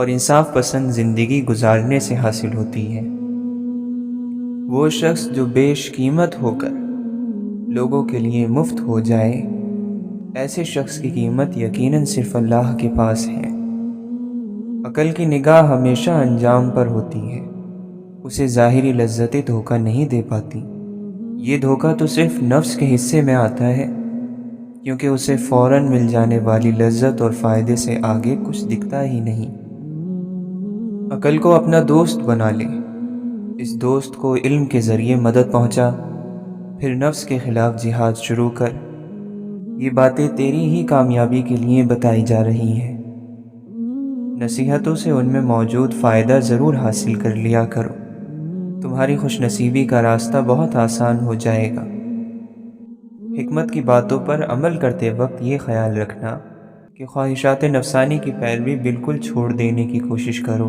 اور انصاف پسند زندگی گزارنے سے حاصل ہوتی ہے۔ وہ شخص جو بیش قیمت ہو کر لوگوں کے لیے مفت ہو جائے، ایسے شخص کی قیمت یقیناً صرف اللہ کے پاس ہے۔ عقل کی نگاہ ہمیشہ انجام پر ہوتی ہے، اسے ظاہری لذتیں دھوکہ نہیں دے پاتی۔ یہ دھوکہ تو صرف نفس کے حصے میں آتا ہے، کیونکہ اسے فوراً مل جانے والی لذت اور فائدے سے آگے کچھ دکھتا ہی نہیں۔ عقل کو اپنا دوست بنا لے، اس دوست کو علم کے ذریعے مدد پہنچا، پھر نفس کے خلاف جہاد شروع کر۔ یہ باتیں تیری ہی کامیابی کے لیے بتائی جا رہی ہیں۔ نصیحتوں سے ان میں موجود فائدہ ضرور حاصل کر لیا کرو، تمہاری خوش نصیبی کا راستہ بہت آسان ہو جائے گا۔ حکمت کی باتوں پر عمل کرتے وقت یہ خیال رکھنا کہ خواہشات نفسانی کی پیروی بالکل چھوڑ دینے کی کوشش کرو،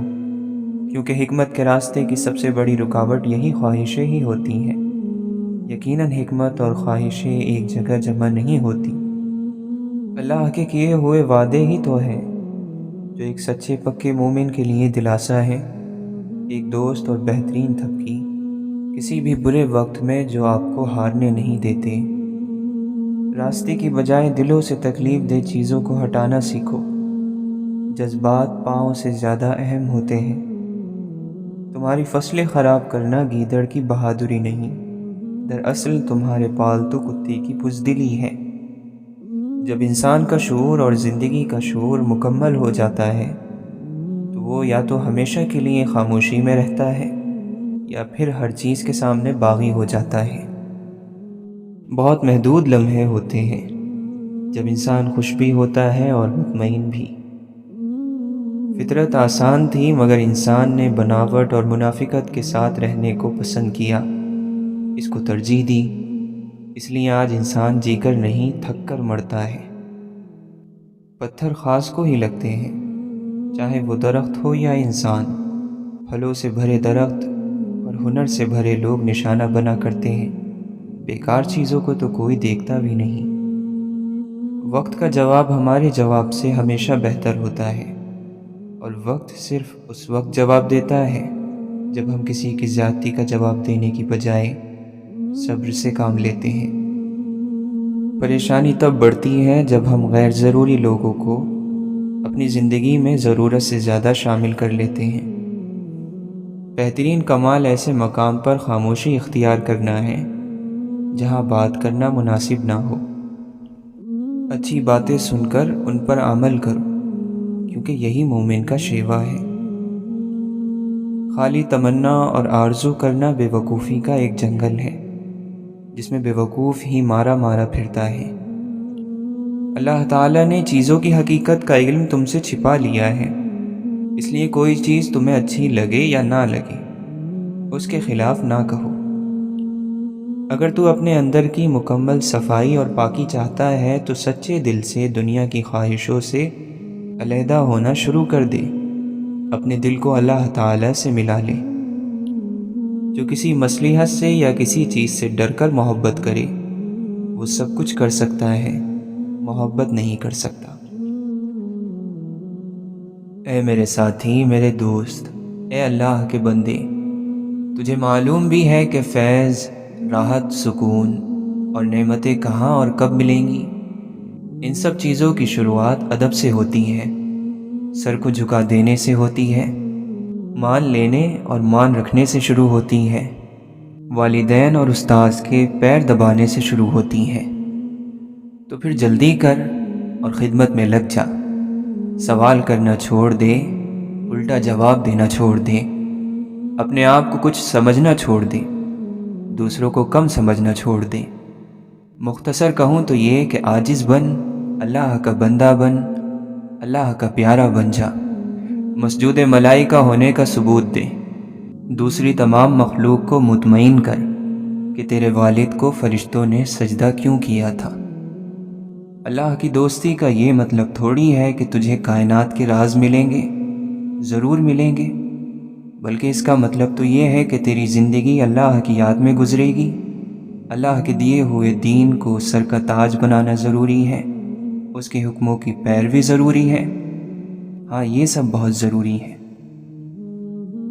کیونکہ حکمت کے راستے کی سب سے بڑی رکاوٹ یہی خواہشیں ہی ہوتی ہیں۔ یقیناً حکمت اور خواہشیں ایک جگہ جمع نہیں ہوتی۔ اللہ کے کیے ہوئے وعدے ہی تو ہیں جو ایک سچے پکے مومن کے لیے دلاسا ہے، ایک دوست اور بہترین تھپکی کسی بھی برے وقت میں جو آپ کو ہارنے نہیں دیتے۔ راستے کی بجائے دلوں سے تکلیف دہ چیزوں کو ہٹانا سیکھو۔ جذبات پاؤں سے زیادہ اہم ہوتے ہیں۔ تمہاری فصلیں خراب کرنا گیدڑ کی بہادری نہیں، دراصل تمہارے پالتو کتے کی بزدلی ہے۔ جب انسان کا شعور اور زندگی کا شعور مکمل ہو جاتا ہے تو وہ یا تو ہمیشہ کے لیے خاموشی میں رہتا ہے یا پھر ہر چیز کے سامنے باغی ہو جاتا ہے۔ بہت محدود لمحے ہوتے ہیں جب انسان خوش بھی ہوتا ہے اور مطمئن بھی۔ فطرت آسان تھی مگر انسان نے بناوٹ اور منافقت کے ساتھ رہنے کو پسند کیا، اس کو ترجیح دی، اس لیے آج انسان جی کر نہیں تھک کر مرتا ہے۔ پتھر خاص کو ہی لگتے ہیں، چاہے وہ درخت ہو یا انسان۔ پھلوں سے بھرے درخت اور ہنر سے بھرے لوگ نشانہ بنا کرتے ہیں، بیکار چیزوں کو تو کوئی دیکھتا بھی نہیں۔ وقت کا جواب ہمارے جواب سے ہمیشہ بہتر ہوتا ہے، اور وقت صرف اس وقت جواب دیتا ہے جب ہم کسی کی زیادتی کا جواب دینے کی بجائے صبر سے کام لیتے ہیں۔ پریشانی تب بڑھتی ہے جب ہم غیر ضروری لوگوں کو اپنی زندگی میں ضرورت سے زیادہ شامل کر لیتے ہیں۔ بہترین کمال ایسے مقام پر خاموشی اختیار کرنا ہے جہاں بات کرنا مناسب نہ ہو۔ اچھی باتیں سن کر ان پر عمل کرو، کیونکہ یہی مومن کا شیوا ہے۔ خالی تمنا اور آرزو کرنا بے وقوفی کا ایک جنگل ہے جس میں بے وقوف ہی مارا مارا پھرتا ہے۔ اللہ تعالیٰ نے چیزوں کی حقیقت کا علم تم سے چھپا لیا ہے، اس لیے کوئی چیز تمہیں اچھی لگے یا نہ لگے اس کے خلاف نہ کہو۔ اگر تو اپنے اندر کی مکمل صفائی اور پاکی چاہتا ہے تو سچے دل سے دنیا کی خواہشوں سے علیحدہ ہونا شروع کر دے، اپنے دل کو اللہ تعالیٰ سے ملا لے۔ جو کسی مصلحت سے یا کسی چیز سے ڈر کر محبت کرے وہ سب کچھ کر سکتا ہے، محبت نہیں کر سکتا۔ اے میرے ساتھی، میرے دوست، اے اللہ کے بندے، تجھے معلوم بھی ہے کہ فیض، راحت، سکون اور نعمتیں کہاں اور کب ملیں گی۔ ان سب چیزوں کی شروعات ادب سے ہوتی ہے، سر کو جھکا دینے سے ہوتی ہے، مان لینے اور مان رکھنے سے شروع ہوتی ہے، والدین اور استاذ کے پیر دبانے سے شروع ہوتی ہے۔ تو پھر جلدی کر اور خدمت میں لگ جا، سوال کرنا چھوڑ دے، الٹا جواب دینا چھوڑ دے، اپنے آپ کو کچھ سمجھنا چھوڑ دے، دوسروں کو کم سمجھنا چھوڑ دے۔ مختصر کہوں تو یہ کہ عاجز بن، اللہ کا بندہ بن، اللہ کا پیارا بن جا، مسجود ملائکہ ہونے کا ثبوت دے، دوسری تمام مخلوق کو مطمئن کر کہ تیرے والد کو فرشتوں نے سجدہ کیوں کیا تھا۔ اللہ کی دوستی کا یہ مطلب تھوڑی ہے کہ تجھے کائنات کے راز ملیں گے، ضرور ملیں گے، بلکہ اس کا مطلب تو یہ ہے کہ تیری زندگی اللہ کی یاد میں گزرے گی۔ اللہ کے دیے ہوئے دین کو سر کا تاج بنانا ضروری ہے، اس کے حکموں کی پیروی ضروری ہے۔ ہاں یہ سب بہت ضروری ہے۔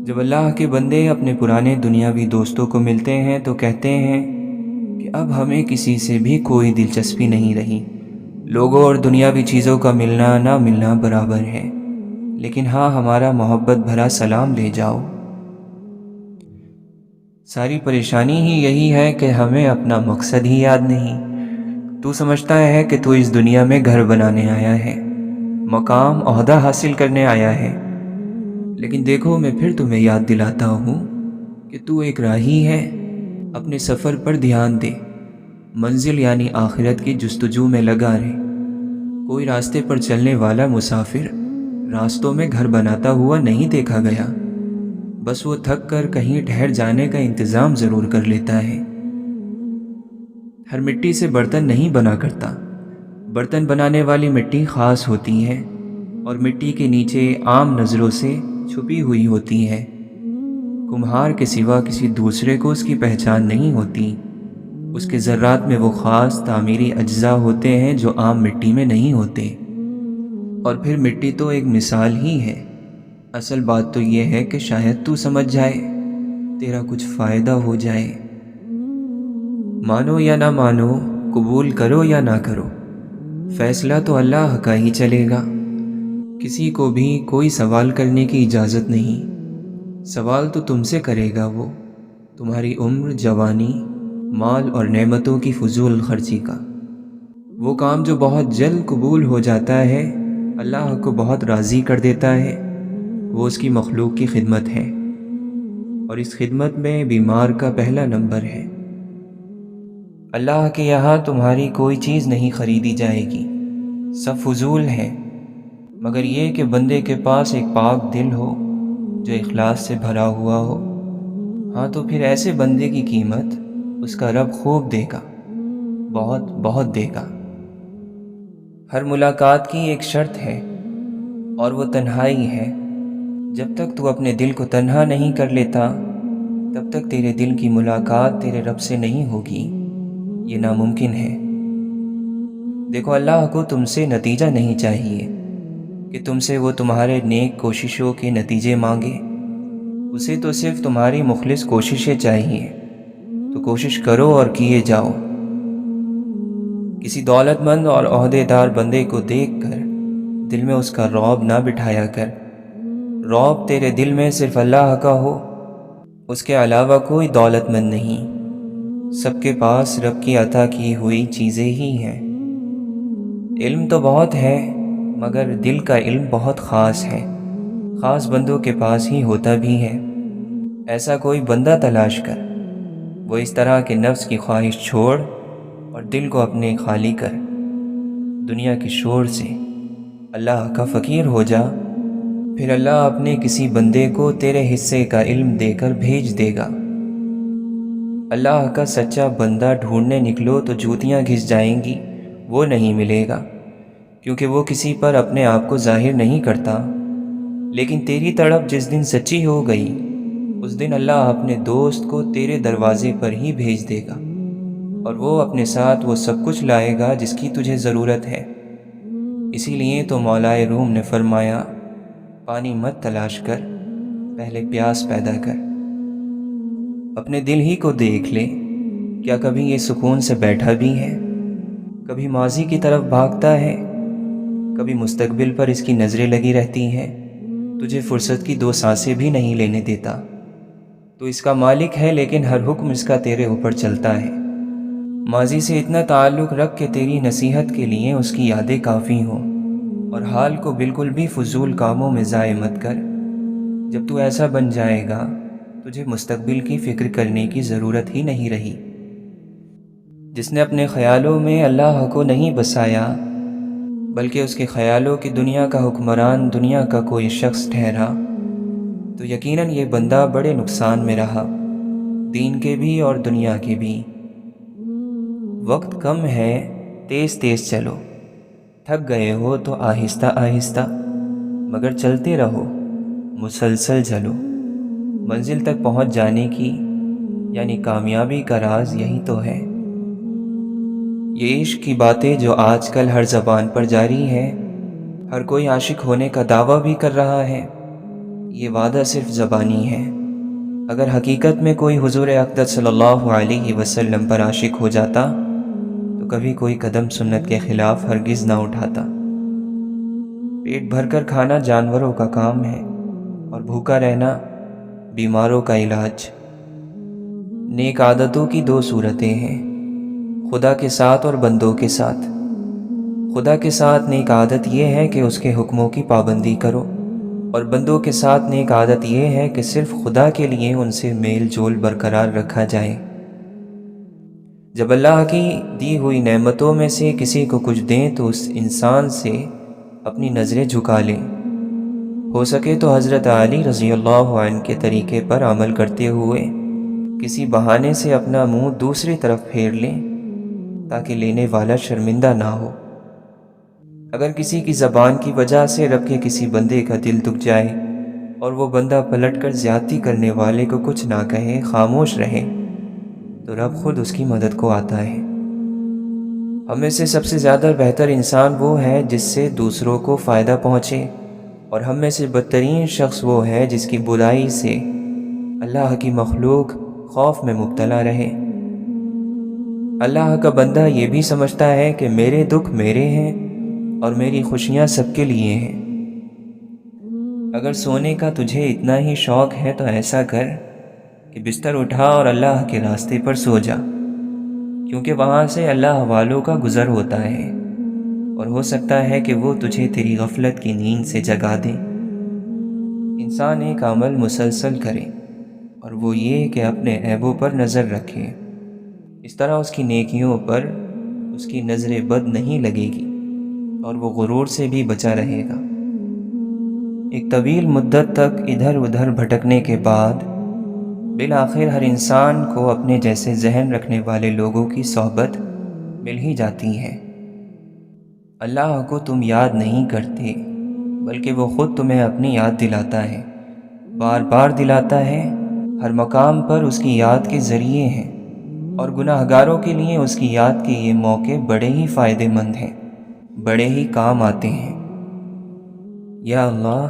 جب اللہ کے بندے اپنے پرانے دنیاوی دوستوں کو ملتے ہیں تو کہتے ہیں کہ اب ہمیں کسی سے بھی کوئی دلچسپی نہیں رہی، لوگوں اور دنیاوی چیزوں کا ملنا نہ ملنا برابر ہے، لیکن ہاں ہمارا محبت بھرا سلام لے جاؤ۔ ساری پریشانی ہی یہی ہے کہ ہمیں اپنا مقصد ہی یاد نہیں۔ تو سمجھتا ہے کہ تو اس دنیا میں گھر بنانے آیا ہے، مقام عہدہ حاصل کرنے آیا ہے، لیکن دیکھو میں پھر تمہیں یاد دلاتا ہوں کہ تو ایک راہی ہے۔ اپنے سفر پر دھیان دے، منزل یعنی آخرت کی جستجو میں لگا رہے۔ کوئی راستے پر چلنے والا مسافر راستوں میں گھر بناتا ہوا نہیں دیکھا گیا، بس وہ تھک کر کہیں ٹھہر جانے کا انتظام ضرور کر لیتا ہے۔ ہر مٹی سے برتن نہیں بنا کرتا، برتن بنانے والی مٹی خاص ہوتی ہے اور مٹی کے نیچے عام نظروں سے چھپی ہوئی ہوتی ہے۔ کمہار کے سوا کسی دوسرے کو اس کی پہچان نہیں ہوتی۔ اس کے ذرات میں وہ خاص تعمیری اجزاء ہوتے ہیں جو عام مٹی میں نہیں ہوتے۔ اور پھر مٹی تو ایک مثال ہی ہے، اصل بات تو یہ ہے کہ شاید تو سمجھ جائے، تیرا کچھ فائدہ ہو جائے۔ مانو یا نہ مانو، قبول کرو یا نہ کرو، فیصلہ تو اللہ کا ہی چلے گا۔ کسی کو بھی کوئی سوال کرنے کی اجازت نہیں۔ سوال تو تم سے کرے گا وہ، تمہاری عمر، جوانی، مال اور نعمتوں کی فضول خرچی کا۔ وہ کام جو بہت جلد قبول ہو جاتا ہے، اللہ کو بہت راضی کر دیتا ہے، وہ اس کی مخلوق کی خدمت ہے، اور اس خدمت میں بیمار کا پہلا نمبر ہے۔ اللہ کے یہاں تمہاری کوئی چیز نہیں خریدی جائے گی، سب فضول ہے، مگر یہ کہ بندے کے پاس ایک پاک دل ہو جو اخلاص سے بھرا ہوا ہو۔ ہاں تو پھر ایسے بندے کی قیمت اس کا رب خوب دے گا، بہت بہت دے گا۔ ہر ملاقات کی ایک شرط ہے اور وہ تنہائی ہے۔ جب تک تو اپنے دل کو تنہا نہیں کر لیتا تب تک تیرے دل کی ملاقات تیرے رب سے نہیں ہوگی، یہ ناممکن ہے۔ دیکھو اللہ کو تم سے نتیجہ نہیں چاہیے کہ تم سے وہ تمہارے نیک کوششوں کے نتیجے مانگے، اسے تو صرف تمہاری مخلص کوششیں چاہیے، تو کوشش کرو اور کیے جاؤ۔ کسی دولت مند اور عہدے دار بندے کو دیکھ کر دل میں اس کا رعب نہ بٹھایا کر۔ رعب تیرے دل میں صرف اللہ کا ہو، اس کے علاوہ کوئی دولت مند نہیں۔ سب کے پاس رب کی عطا کی ہوئی چیزیں ہی ہیں۔ علم تو بہت ہے مگر دل کا علم بہت خاص ہے، خاص بندوں کے پاس ہی ہوتا بھی ہے۔ ایسا کوئی بندہ تلاش کر، وہ اس طرح کے نفس کی خواہش چھوڑ اور دل کو اپنے خالی کر دنیا کے شور سے، اللہ کا فقیر ہو جا، پھر اللہ اپنے کسی بندے کو تیرے حصے کا علم دے کر بھیج دے گا۔ اللہ کا سچا بندہ ڈھونڈنے نکلو تو جوتیاں گھس جائیں گی، وہ نہیں ملے گا، کیونکہ وہ کسی پر اپنے آپ کو ظاہر نہیں کرتا۔ لیکن تیری تڑپ جس دن سچی ہو گئی، اس دن اللہ اپنے دوست کو تیرے دروازے پر ہی بھیج دے گا، اور وہ اپنے ساتھ وہ سب کچھ لائے گا جس کی تجھے ضرورت ہے۔ اسی لیے تو مولائے روم نے فرمایا، پانی مت تلاش کر، پہلے پیاس پیدا کر۔ اپنے دل ہی کو دیکھ لے، کیا کبھی یہ سکون سے بیٹھا بھی ہے؟ کبھی ماضی کی طرف بھاگتا ہے، کبھی مستقبل پر اس کی نظریں لگی رہتی ہیں، تجھے فرصت کی 2 سانسیں بھی نہیں لینے دیتا۔ تو اس کا مالک ہے لیکن ہر حکم اس کا تیرے اوپر چلتا ہے۔ ماضی سے اتنا تعلق رکھ کہ تیری نصیحت کے لیے اس کی یادیں کافی ہوں، اور حال کو بالکل بھی فضول کاموں میں ضائع مت کر۔ جب تو ایسا بن جائے گا تجھے مستقبل کی فکر کرنے کی ضرورت ہی نہیں رہی۔ جس نے اپنے خیالوں میں اللہ کو نہیں بسایا بلکہ اس کے خیالوں کی دنیا کا حکمران دنیا کا کوئی شخص ٹھہرا، تو یقیناً یہ بندہ بڑے نقصان میں رہا، دین کے بھی اور دنیا کے بھی۔ وقت کم ہے، تیز تیز چلو، تھک گئے ہو تو آہستہ آہستہ، مگر چلتے رہو، مسلسل چلو۔ منزل تک پہنچ جانے کی یعنی کامیابی کا راز یہی تو ہے۔ یہ عشق کی باتیں جو آج کل ہر زبان پر جاری ہیں، ہر کوئی عاشق ہونے کا دعویٰ بھی کر رہا ہے، یہ وعدہ صرف زبانی ہے۔ اگر حقیقت میں کوئی حضور اقدس صلی اللہ علیہ وسلم پر عاشق ہو جاتا تو کبھی کوئی قدم سنت کے خلاف ہرگز نہ اٹھاتا۔ پیٹ بھر کر کھانا جانوروں کا کام ہے اور بھوکا رہنا بیماروں کا علاج۔ نیک عادتوں کی دو صورتیں ہیں، خدا کے ساتھ اور بندوں کے ساتھ۔ خدا کے ساتھ نیک عادت یہ ہے کہ اس کے حکموں کی پابندی کرو، اور بندوں کے ساتھ نیک عادت یہ ہے کہ صرف خدا کے لیے ان سے میل جول برقرار رکھا جائے۔ جب اللہ کی دی ہوئی نعمتوں میں سے کسی کو کچھ دیں تو اس انسان سے اپنی نظریں جھکا لیں۔ ہو سکے تو حضرت علی رضی اللہ عنہ کے طریقے پر عمل کرتے ہوئے کسی بہانے سے اپنا منہ دوسری طرف پھیر لیں تاکہ لینے والا شرمندہ نہ ہو۔ اگر کسی کی زبان کی وجہ سے رب کے کسی بندے کا دل دکھ جائے اور وہ بندہ پلٹ کر زیادتی کرنے والے کو کچھ نہ کہے، خاموش رہے، تو رب خود اس کی مدد کو آتا ہے۔ ہم میں سے سب سے زیادہ بہتر انسان وہ ہے جس سے دوسروں کو فائدہ پہنچے، اور ہم میں سے بدترین شخص وہ ہے جس کی برائی سے اللہ کی مخلوق خوف میں مبتلا رہے۔ اللہ کا بندہ یہ بھی سمجھتا ہے کہ میرے دکھ میرے ہیں اور میری خوشیاں سب کے لیے ہیں۔ اگر سونے کا تجھے اتنا ہی شوق ہے تو ایسا کر کہ بستر اٹھا اور اللہ کے راستے پر سو جا، کیونکہ وہاں سے اللہ والوں کا گزر ہوتا ہے، اور ہو سکتا ہے کہ وہ تجھے تیری غفلت کی نیند سے جگا دیں۔ انسان ایک عمل مسلسل کرے، اور وہ یہ کہ اپنے عیبوں پر نظر رکھے، اس طرح اس کی نیکیوں پر اس کی نظر بد نہیں لگے گی اور وہ غرور سے بھی بچا رہے گا۔ ایک طویل مدت تک ادھر ادھر بھٹکنے کے بعد بالآخر ہر انسان کو اپنے جیسے ذہن رکھنے والے لوگوں کی صحبت مل ہی جاتی ہے۔ اللہ کو تم یاد نہیں کرتے، بلکہ وہ خود تمہیں اپنی یاد دلاتا ہے، بار بار دلاتا ہے، ہر مقام پر اس کی یاد کے ذریعے ہیں، اور گناہ گاروں کے لیے اس کی یاد کے یہ موقع بڑے ہی فائدہ مند ہیں، بڑے ہی کام آتے ہیں۔ یا اللہ،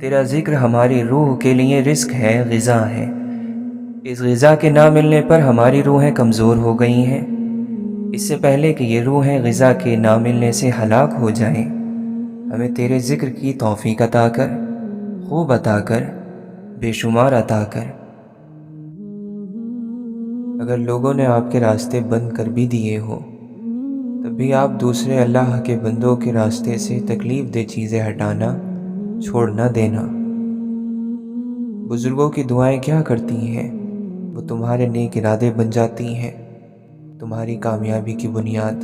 تیرا ذکر ہماری روح کے لیے رزق ہے، غذا ہے۔ اس غذا کے نہ ملنے پر ہماری روحیں کمزور ہو گئی ہیں۔ اس سے پہلے کہ یہ روحیں غذا کے نہ ملنے سے ہلاک ہو جائیں، ہمیں تیرے ذکر کی توفیق عطا کر، خوب عطا کر، بے شمار عطا کر۔ اگر لوگوں نے آپ کے راستے بند کر بھی دیے ہو، تب بھی آپ دوسرے اللہ کے بندوں کے راستے سے تکلیف دہ چیزیں ہٹانا چھوڑ نہ دینا۔ بزرگوں کی دعائیں کیا کرتی ہیں؟ وہ تمہارے نیک ارادے بن جاتی ہیں، تمہاری کامیابی کی بنیاد۔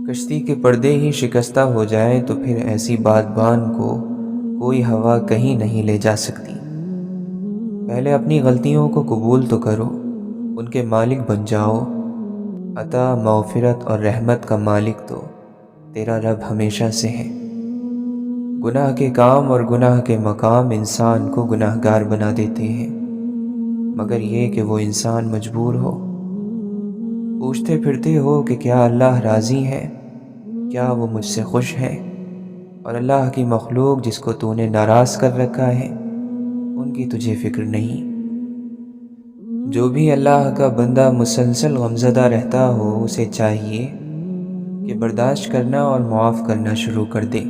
کشتی کے پردے ہی شکستہ ہو جائیں تو پھر ایسی بادبان کو کوئی ہوا کہیں نہیں لے جا سکتی۔ پہلے اپنی غلطیوں کو قبول تو کرو، ان کے مالک بن جاؤ۔ عطا، مغفرت اور رحمت کا مالک تو تیرا رب ہمیشہ سے ہے۔ گناہ کے کام اور گناہ کے مقام انسان کو گناہ گار بنا دیتے ہیں، مگر یہ کہ وہ انسان مجبور ہو۔ پوچھتے پھرتے ہو کہ کیا اللہ راضی ہے، کیا وہ مجھ سے خوش ہے، اور اللہ کی مخلوق جس کو تو نے ناراض کر رکھا ہے، ان کی تجھے فکر نہیں۔ جو بھی اللہ کا بندہ مسلسل غمزدہ رہتا ہو، اسے چاہیے کہ برداشت کرنا اور معاف کرنا شروع کر دے،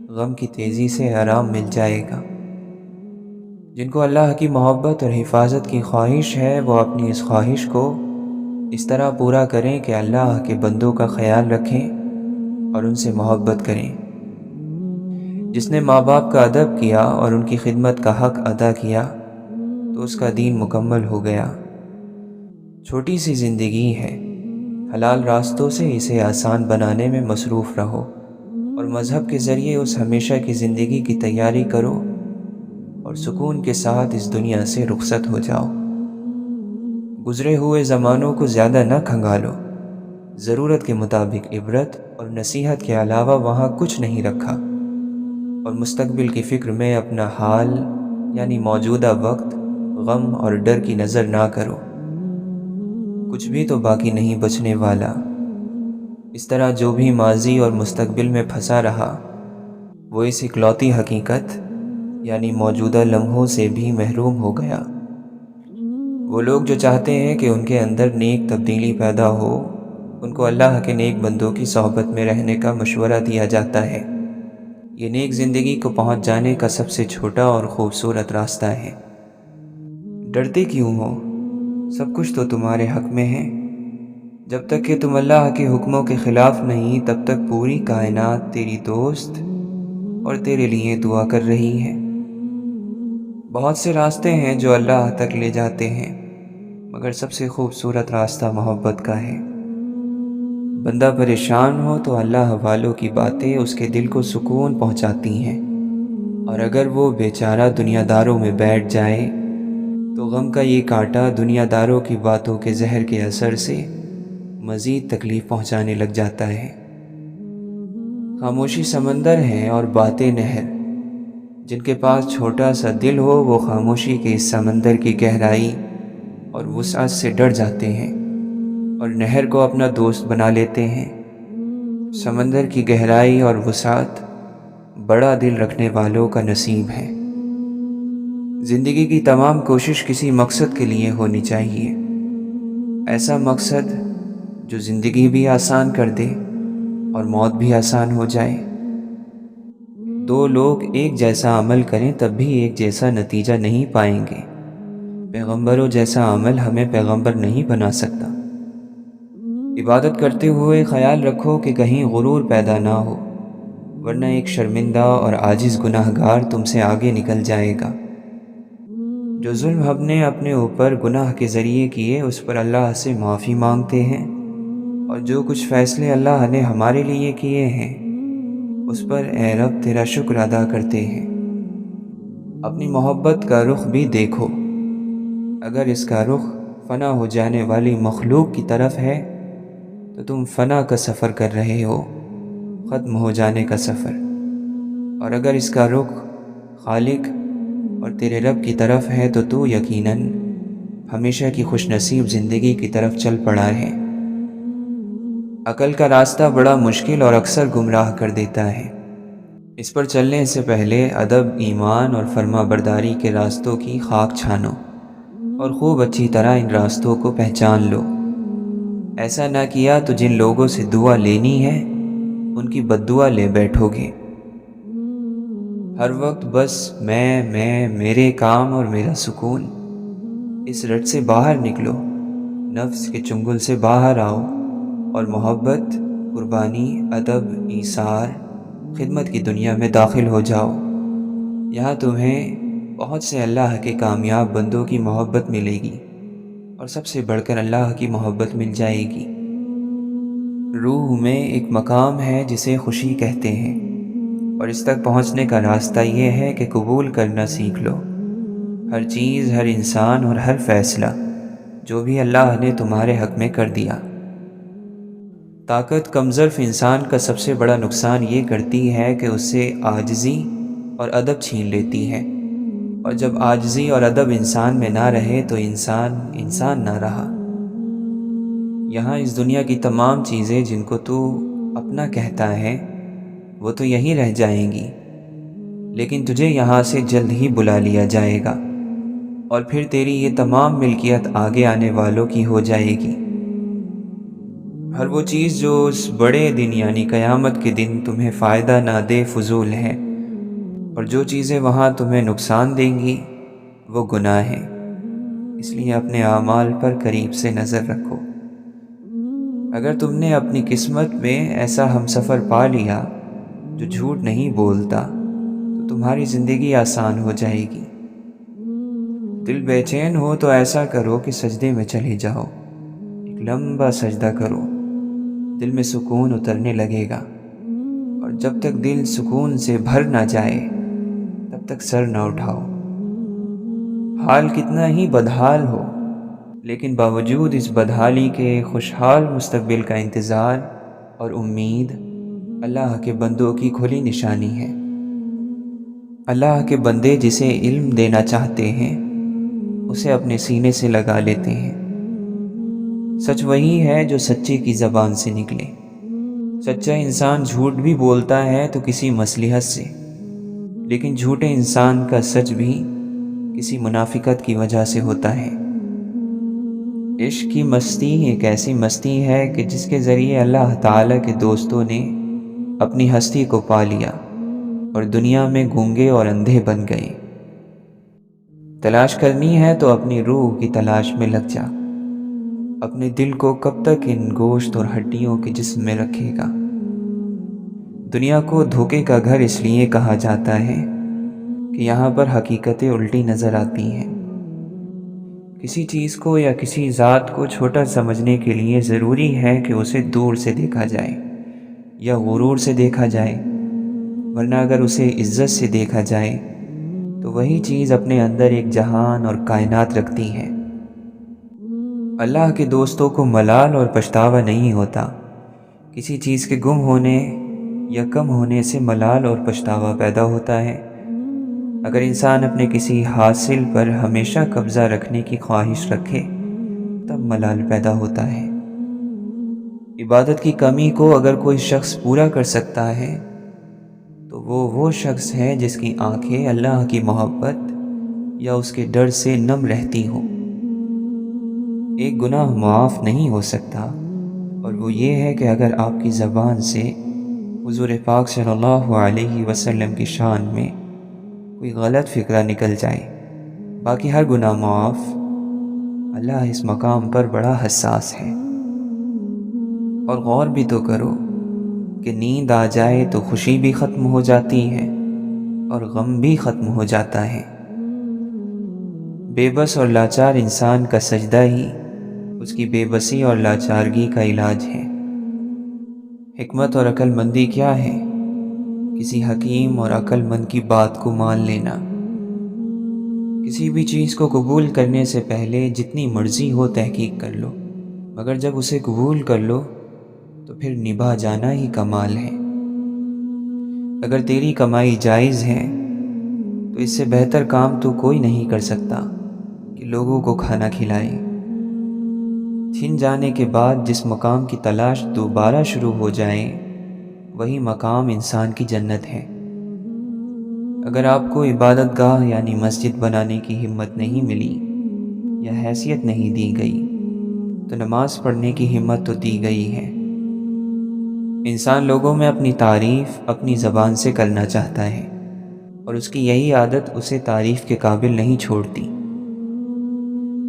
غم کی تیزی سے آرام مل جائے گا۔ جن کو اللہ کی محبت اور حفاظت کی خواہش ہے، وہ اپنی اس خواہش کو اس طرح پورا کریں کہ اللہ کے بندوں کا خیال رکھیں اور ان سے محبت کریں۔ جس نے ماں باپ کا ادب کیا اور ان کی خدمت کا حق ادا کیا تو اس کا دین مکمل ہو گیا۔ چھوٹی سی زندگی ہے، حلال راستوں سے اسے آسان بنانے میں مصروف رہو، اور مذہب کے ذریعے اس ہمیشہ کی زندگی کی تیاری کرو اور سکون کے ساتھ اس دنیا سے رخصت ہو جاؤ۔ گزرے ہوئے زمانوں کو زیادہ نہ کھنگالو، ضرورت کے مطابق عبرت اور نصیحت کے علاوہ وہاں کچھ نہیں رکھا، اور مستقبل کی فکر میں اپنا حال یعنی موجودہ وقت، غم اور ڈر کی نظر نہ کرو۔ کچھ بھی تو باقی نہیں بچنے والا۔ اس طرح جو بھی ماضی اور مستقبل میں پھنسا رہا وہ اس اکلوتی حقیقت یعنی موجودہ لمحوں سے بھی محروم ہو گیا۔ وہ لوگ جو چاہتے ہیں کہ ان کے اندر نیک تبدیلی پیدا ہو، ان کو اللہ کے نیک بندوں کی صحبت میں رہنے کا مشورہ دیا جاتا ہے۔ یہ نیک زندگی کو پہنچ جانے کا سب سے چھوٹا اور خوبصورت راستہ ہے۔ ڈرتے کیوں ہو؟ سب کچھ تو تمہارے حق میں ہے۔ جب تک کہ تم اللہ کے حکموں کے خلاف نہیں، تب تک پوری کائنات تیری دوست اور تیرے لیے دعا کر رہی ہے۔ بہت سے راستے ہیں جو اللہ تک لے جاتے ہیں، مگر سب سے خوبصورت راستہ محبت کا ہے۔ بندہ پریشان ہو تو اللہ والوں کی باتیں اس کے دل کو سکون پہنچاتی ہیں، اور اگر وہ بیچارہ دنیا داروں میں بیٹھ جائے تو غم کا یہ کانٹا دنیا داروں کی باتوں کے زہر کے اثر سے مزید تکلیف پہنچانے لگ جاتا ہے۔ خاموشی سمندر ہے اور باتیں نہر۔ جن کے پاس چھوٹا سا دل ہو وہ خاموشی کے اس سمندر کی گہرائی اور وسعت سے ڈر جاتے ہیں اور نہر کو اپنا دوست بنا لیتے ہیں۔ سمندر کی گہرائی اور وسعت بڑا دل رکھنے والوں کا نصیب ہے۔ زندگی کی تمام کوشش کسی مقصد کے لیے ہونی چاہیے، ایسا مقصد جو زندگی بھی آسان کر دے اور موت بھی آسان ہو جائے۔ دو لوگ ایک جیسا عمل کریں تب بھی ایک جیسا نتیجہ نہیں پائیں گے۔ پیغمبروں جیسا عمل ہمیں پیغمبر نہیں بنا سکتا۔ عبادت کرتے ہوئے خیال رکھو کہ کہیں غرور پیدا نہ ہو، ورنہ ایک شرمندہ اور عاجز گناہ گار تم سے آگے نکل جائے گا۔ جو ظلم ہم نے اپنے اوپر گناہ کے ذریعے کیے اس پر اللہ سے معافی مانگتے ہیں، اور جو کچھ فیصلے اللہ نے ہمارے لیے کیے ہیں اس پر اے رب تیرا شکر ادا کرتے ہیں۔ اپنی محبت کا رخ بھی دیکھو، اگر اس کا رخ فنا ہو جانے والی مخلوق کی طرف ہے تو تم فنا کا سفر کر رہے ہو، ختم ہو جانے کا سفر، اور اگر اس کا رخ خالق اور تیرے رب کی طرف ہے تو تو یقیناً ہمیشہ کی خوش نصیب زندگی کی طرف چل پڑا ہے۔ عقل کا راستہ بڑا مشکل اور اکثر گمراہ کر دیتا ہے۔ اس پر چلنے سے پہلے ادب، ایمان اور فرما برداری کے راستوں کی خاک چھانو اور خوب اچھی طرح ان راستوں کو پہچان لو۔ ایسا نہ کیا تو جن لوگوں سے دعا لینی ہے ان کی بد دعا لے بیٹھو گے۔ ہر وقت بس میں، میرے کام اور میرا سکون، اس رٹ سے باہر نکلو، نفس کے چنگل سے باہر آؤ اور محبت، قربانی، ادب، ایثار، خدمت کی دنیا میں داخل ہو جاؤ۔ یہاں تمہیں بہت سے اللہ کے کامیاب بندوں کی محبت ملے گی، اور سب سے بڑھ کر اللہ کی محبت مل جائے گی۔ روح میں ایک مقام ہے جسے خوشی کہتے ہیں، اور اس تک پہنچنے کا راستہ یہ ہے کہ قبول کرنا سیکھ لو۔ ہر چیز، ہر انسان اور ہر فیصلہ جو بھی اللہ نے تمہارے حق میں کر دیا۔ طاقت کمظرف انسان کا سب سے بڑا نقصان یہ کرتی ہے کہ اس سے عاجزی اور ادب چھین لیتی ہے، اور جب عاجزی اور ادب انسان میں نہ رہے تو انسان نہ رہا۔ یہاں اس دنیا کی تمام چیزیں جن کو تو اپنا کہتا ہے وہ تو یہیں رہ جائیں گی، لیکن تجھے یہاں سے جلد ہی بلا لیا جائے گا، اور پھر تیری یہ تمام ملکیت آگے آنے والوں کی ہو جائے گی۔ ہر وہ چیز جو اس بڑے دن یعنی قیامت کے دن تمہیں فائدہ نہ دے فضول ہے، اور جو چیزیں وہاں تمہیں نقصان دیں گی وہ گناہ ہیں۔ اس لیے اپنے اعمال پر قریب سے نظر رکھو۔ اگر تم نے اپنی قسمت میں ایسا ہمسفر پا لیا جو جھوٹ نہیں بولتا تو تمہاری زندگی آسان ہو جائے گی۔ دل بے چین ہو تو ایسا کرو کہ سجدے میں چلے جاؤ، ایک لمبا سجدہ کرو، دل میں سکون اترنے لگے گا، اور جب تک دل سکون سے بھر نہ جائے تب تک سر نہ اٹھاؤ۔ حال کتنا ہی بدحال ہو لیکن باوجود اس بدحالی کے خوشحال مستقبل کا انتظار اور امید اللہ کے بندوں کی کھلی نشانی ہے۔ اللہ کے بندے جسے علم دینا چاہتے ہیں اسے اپنے سینے سے لگا لیتے ہیں۔ سچ وہی ہے جو سچے کی زبان سے نکلے۔ سچا انسان جھوٹ بھی بولتا ہے تو کسی مصلحت سے، لیکن جھوٹے انسان کا سچ بھی کسی منافقت کی وجہ سے ہوتا ہے۔ عشق کی مستی ایک ایسی مستی ہے کہ جس کے ذریعے اللہ تعالیٰ کے دوستوں نے اپنی ہستی کو پا لیا اور دنیا میں گونگے اور اندھے بن گئے۔ تلاش کرنی ہے تو اپنی روح کی تلاش میں لگ جا، اپنے دل کو کب تک ان گوشت اور ہڈیوں کے جسم میں رکھے گا۔ دنیا کو دھوکے کا گھر اس لیے کہا جاتا ہے کہ یہاں پر حقیقتیں الٹی نظر آتی ہیں۔ کسی چیز کو یا کسی ذات کو چھوٹا سمجھنے کے لیے ضروری ہے کہ اسے دور سے دیکھا جائے یا غرور سے دیکھا جائے، ورنہ اگر اسے عزت سے دیکھا جائے تو وہی چیز اپنے اندر ایک جہان اور کائنات رکھتی ہے۔ اللہ کے دوستوں کو ملال اور پچھتاوا نہیں ہوتا۔ کسی چیز کے گم ہونے یا کم ہونے سے ملال اور پچھتاوا پیدا ہوتا ہے۔ اگر انسان اپنے کسی حاصل پر ہمیشہ قبضہ رکھنے کی خواہش رکھے تب ملال پیدا ہوتا ہے۔ عبادت کی کمی کو اگر کوئی شخص پورا کر سکتا ہے تو وہ شخص ہے جس کی آنکھیں اللہ کی محبت یا اس کے ڈر سے نم رہتی ہوں۔ ایک گناہ معاف نہیں ہو سکتا، اور وہ یہ ہے کہ اگر آپ کی زبان سے حضور پاک صلی اللہ علیہ وسلم کی شان میں کوئی غلط فکرہ نکل جائے۔ باقی ہر گناہ معاف۔ اللہ اس مقام پر بڑا حساس ہے۔ اور غور بھی تو کرو کہ نیند آ جائے تو خوشی بھی ختم ہو جاتی ہے اور غم بھی ختم ہو جاتا ہے۔ بے بس اور لاچار انسان کا سجدہ ہی اس کی بے بسی اور لاچارگی کا علاج ہے۔ حکمت اور عقل مندی کیا ہے؟ کسی حکیم اور عقل مند کی بات کو مان لینا۔ کسی بھی چیز کو قبول کرنے سے پہلے جتنی مرضی ہو تحقیق کر لو، مگر جب اسے قبول کر لو تو پھر نبھا جانا ہی کمال ہے۔ اگر تیری کمائی جائز ہے تو اس سے بہتر کام تو کوئی نہیں کر سکتا کہ لوگوں کو کھانا کھلائے۔ چھن جانے کے بعد جس مقام کی تلاش دوبارہ شروع ہو جائے وہی مقام انسان کی جنت ہے۔ اگر آپ کو عبادت گاہ یعنی مسجد بنانے کی ہمت نہیں ملی یا حیثیت نہیں دی گئی تو نماز پڑھنے کی ہمت تو دی گئی ہے۔ انسان لوگوں میں اپنی تعریف اپنی زبان سے کرنا چاہتا ہے، اور اس کی یہی عادت اسے تعریف کے قابل نہیں چھوڑتی۔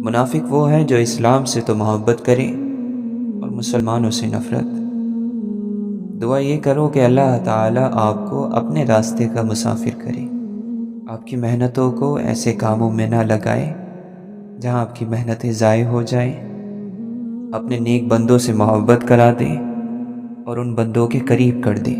منافق وہ ہے جو اسلام سے تو محبت کرے اور مسلمانوں سے نفرت۔ دعا یہ کرو کہ اللہ تعالیٰ آپ کو اپنے راستے کا مسافر کرے، آپ کی محنتوں کو ایسے کاموں میں نہ لگائے جہاں آپ کی محنتیں ضائع ہو جائیں، اپنے نیک بندوں سے محبت کرا دے اور ان بندوں کے قریب کر دے۔